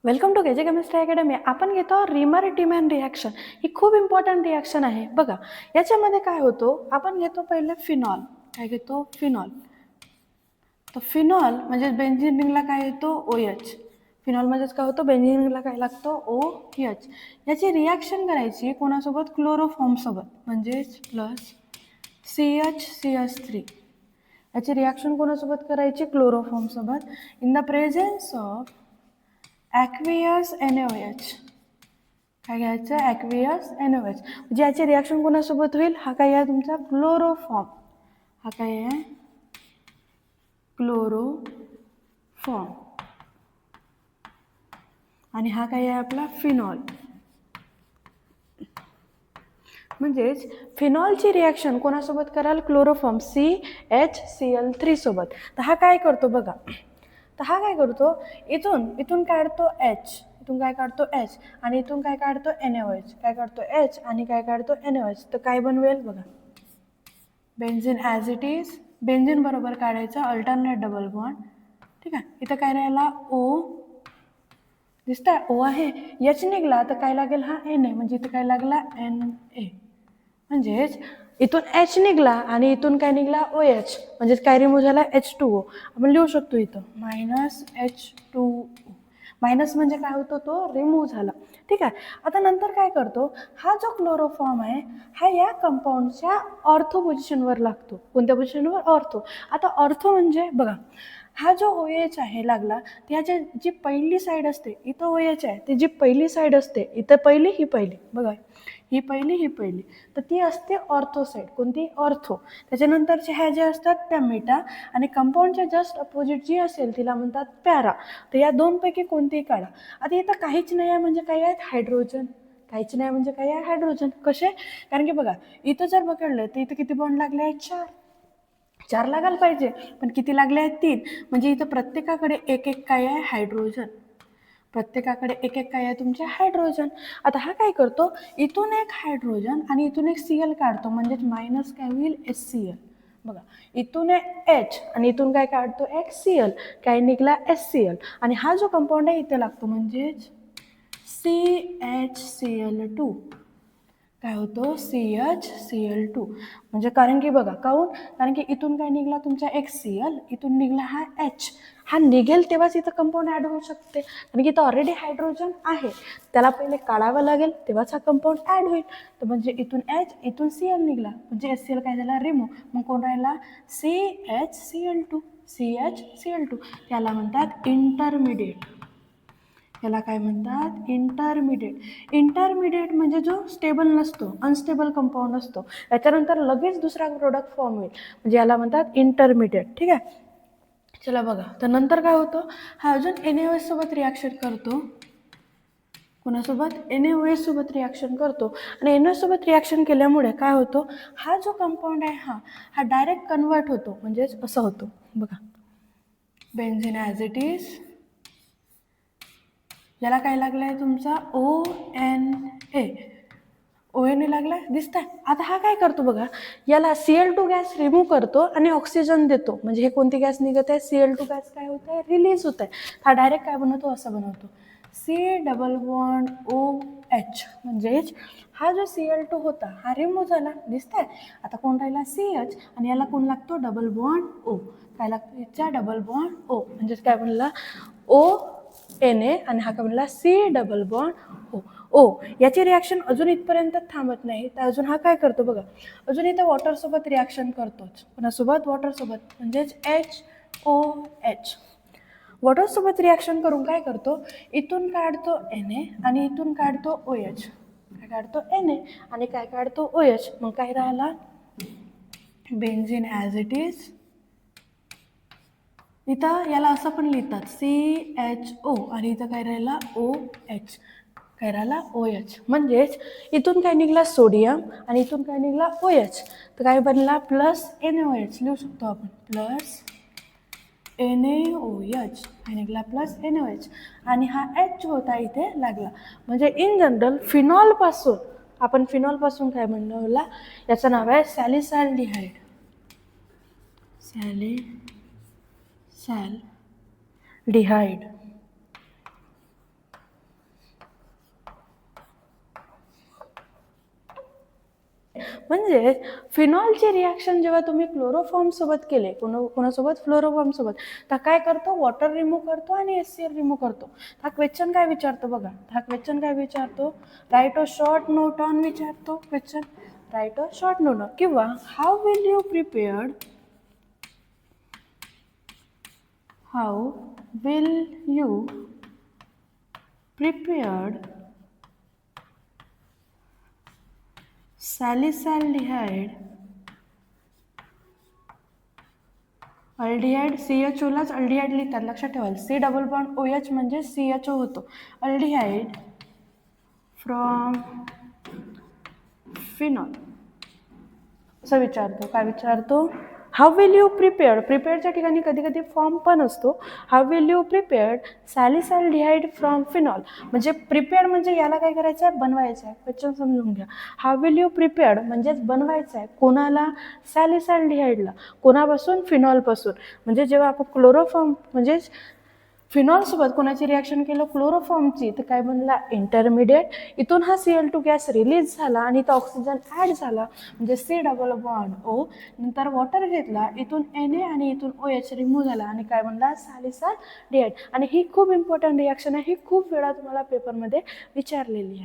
Welcome to KJ chemistry academy. आपण घेतो reamer टिमॅन reaction. ही खूप इम्पॉर्टंट रिॲक्शन आहे. बघा याच्यामध्ये काय होतो, आपण घेतो पहिले फिनॉल. काय घेतो? फिनॉल. तर फिनॉल म्हणजे बेन्झीन रिंगला काय येतो? OH. फिनॉलमध्येच काय होतं, बेन्झीन रिंगला काय लागतो? OH. याची रिॲक्शन करायची कोणासोबत? क्लोरोफॉर्म सोबत, म्हणजेच प्लस CH3. याची रिॲक्शन कोणासोबत करायची? क्लोरोफॉर्म सोबत, in the presence of aqueous NaOH. काय घ्यायचं? Aqueous NaOH. म्हणजे याची रिॲक्शन कोणासोबत होईल? हा काय आहे तुमचा? क्लोरोफॉर्म. हा काय आहे? क्लोरोफॉर्म. आणि हा काय आहे आपला? फिनॉल. म्हणजेच फिनॉलची रिॲक्शन कोणासोबत कराल? क्लोरोफॉर्म CHCl3 सोबत. तर हा काय करतो बघा, तर हा काय करतो, इथून काढतो H, इथून काय काढतो H, आणि इथून काय काढतो NaOH. काय काढतो? H आणि काय काढतो? NaOH. तर काय बनवेल बघा, benzene as it is. Benzene बरोबर काढायचं अल्टरनेट डबल बॉन्ड. ठीक आहे. इथं काय राहिला? O. दिसतंय? O आहे. H निघाला तर काय लागेल? हा Na. म्हणजे इथं काय लागला? Na. म्हणजेच इथून H निघाला आणि इथून काय निघाला? OH. म्हणजेच काय रिमूव्ह झाला? H2O. आपण लिहू शकतो इथं -H2O. मायनस म्हणजे काय होतो? तो रिमूव्ह झाला. ठीक आहे. आता नंतर काय करतो, हा जो क्लोरोफॉर्म आहे हा या कंपाऊंडच्या ऑर्थो पोझिशनवर लागतो. कोणत्या पोझिशनवर? ऑर्थो. आता ऑर्थो म्हणजे बघा, हा जो OH आहे लागला, त्याच्या जी पहिली साईड असते, इथं OH आहे, ती जी पहिली साईड असते, इथं पहिली, ही पहिली, बघा ही पहिली, ही पहिली, तर ती असते ऑर्थो साईड. कोणती? ऑर्थो. त्याच्यानंतरचे ह्या ज्या असतात त्या मेटा, आणि कंपाऊंडच्या जस्ट अपोजिट जी असेल तिला म्हणतात पॅरा. तर या दोनपैकी कोणतीही काढा. आता इथं काहीच नाही आहे म्हणजे काय आहेत? हायड्रोजन. काहीच नाही म्हणजे काय आहे? हायड्रोजन. कसे? कारण की बघा इथं जर पकडलं तर इथं किती बॉन्ड लागले आहेत? 4 लागायला पाहिजे, पण किती लागले आहेत? 3. म्हणजे इथं प्रत्येकाकडे एक एक काय आहे? हायड्रोजन. प्रत्येकाकडे एक एक काय आहे? तुमचे हायड्रोजन. आता हा काय करतो, इथून एक हायड्रोजन आणि इथून एक Cl काढतो, म्हणजेच मायनस काय होईल? HCl. बघा इथून एक H आणि इथून काय काढतो? एक Cl. काय निघाला? HCl. आणि हा जो कंपाऊंड आहे इथे लागतो, म्हणजेच CHCl2. काय होतो? CHCl2. म्हणजे कारण की बघा काहून, कारण की इथून काय निघाला तुमचा एक Cl, इथून निघाला हा H. हा निघेल तेव्हाच इथं कंपाऊंड ॲड होऊ शकते, कारण की इथं ऑलरेडी हायड्रोजन आहे, त्याला पहिले काढावं लागेल तेव्हाच हा कंपाऊंड ॲड होईल. तर म्हणजे इथून H, इथून Cl निघाला, म्हणजे HCl काय झाला? रिमूव्ह. मग कोण राहिला? CHCl2. CHCl2. त्याला म्हणतात इंटरमिडिएट. याला काय म्हणतात? इंटरमिडिएट. इंटरमिडिएट म्हणजे जो स्टेबल नसतो, अनस्टेबल कंपाऊंड असतो, त्याच्यानंतर लगेच दुसरा प्रोडक्ट फॉर्म होईल, म्हणजे याला म्हणतात इंटरमिडिएट. ठीक आहे. चला बघा, तर नंतर काय होतं, हा अजून NaOH सोबत रिॲक्शन करतो. कोणासोबत? NaOH सोबत रिॲक्शन करतो. आणि NaOH सोबत रिॲक्शन केल्यामुळे काय होतं, हा जो कंपाऊंड आहे हा डायरेक्ट कन्वर्ट होतो, म्हणजेच असं होतो बघा, बेन्झीन ॲज इट इज. याला काय लागलाय तुमचा? ONA. ONA लागलाय, दिसतंय? आता हा काय करतो बघा, याला Cl2 गॅस रिमूव्ह करतो आणि ऑक्सिजन देतो. म्हणजे हे कोणती गॅस निघत आहे? Cl2 गॅस काय होत आहे? रिलीज होत आहे. हा डायरेक्ट काय बनवतो? असं बनवतो, C डबल बॉन्ड OH. म्हणजेच हा जो Cl2 होता हा रिमूव्ह झाला, दिसतंय? आता कोण राहिला? CH. आणि याला कोण लागतो? Double bond O. काय लागतो? याचा डबल बॉन्ड O. म्हणजेच काय बनला? ONA. आणि हा काय बनला? C double bond O. याची रिॲक्शन अजून इथपर्यंत थांबत नाही, तर अजून हा काय करतो बघा, अजून इथं वॉटरसोबत रिॲक्शन करतोच. कोणासोबत? वॉटरसोबत, म्हणजेच HOH. वॉटरसोबत रिॲक्शन करून काय करतो, इथून काढतो Na आणि इथून काढतो OH. काय काढतो? Na आणि काय काढतो? OH. मग काय राहिला? Benzene as it is. इथं याला असं पण लिहितात CHO, आणि इथं काय राहिला? OH. काय राहिला? OH. म्हणजेच इथून काय निघाला? सोडियम आणि इथून काय निघाला? OH. तर काय बनला? Plus NaOH. लिहू शकतो आपण प्लस NaOH. काय निघाला? Plus NaOH. आणि हा H होता इथे लागला. म्हणजे इन जनरल फिनॉलपासून, आपण फिनॉलपासून काय म्हणलं, याचं नाव आहे सॅलिसाल्डिहाइड. सॅलिसाल्डिहाइड. म्हणजे फिनॉलची रिॲक्शन जेव्हा तुम्ही क्लोरोफॉर्मसोबत केले, कोणासोबत फ्लोरोफॉर्मसोबत, तर काय करतो, वॉटर रिमूव्ह करतो आणि HCl रिमूव्ह करतो. हा क्वेश्चन काय विचारतो बघा, हा क्वेश्चन काय विचारतो, write a short note on विचारतो question, write a short note on. किंवा how will you prepared salicylaldehyde aldehyde, CHO लाच अल्डिहाइड लिहितात, लक्षात ठेवाल. C डबल बॉन्ड OH म्हणजे CHO होतो. अल्डिहाइड फ्रॉम फिनॉल असं विचारतो. काय विचारतो, हाऊ विल यू प्रिपेअरच्या ठिकाणी कधी कधी फॉर्म पण असतो. How will you prepared salicylaldehyde from phenol. म्हणजे प्रिपेअर्ड म्हणजे याला काय करायचं आहे, बनवायचं आहे. क्वेश्चन समजून घ्या. हाऊ विल यू प्रिपेअर्ड म्हणजेच बनवायचं आहे. कोणाला, सॅलिसाल्डिहाइडला. कोणापासून, फिनॉलपासून. म्हणजे जेव्हा आपण क्लोरोफॉर्म म्हणजेच फिनॉलसोबत कोणाची रिॲक्शन केलं, क्लोरोफॉर्मची, तर काय बनला, इंटरमिडिएट. इथून हा Cl2 गॅस रिलीज झाला आणि इथं ऑक्सिजन ॲड झाला, म्हणजे C डबल बॉन्ड O. नंतर वॉटर घेतला, इथून Na आणि इथून OH रिमूव्ह झाला आणि काय बनला, सॅलिसाल्डिहाइड. आणि ही खूप इम्पॉर्टंट रिॲक्शन आहे, ही खूप वेळा तुम्हाला पेपरमध्ये विचारलेली आहे.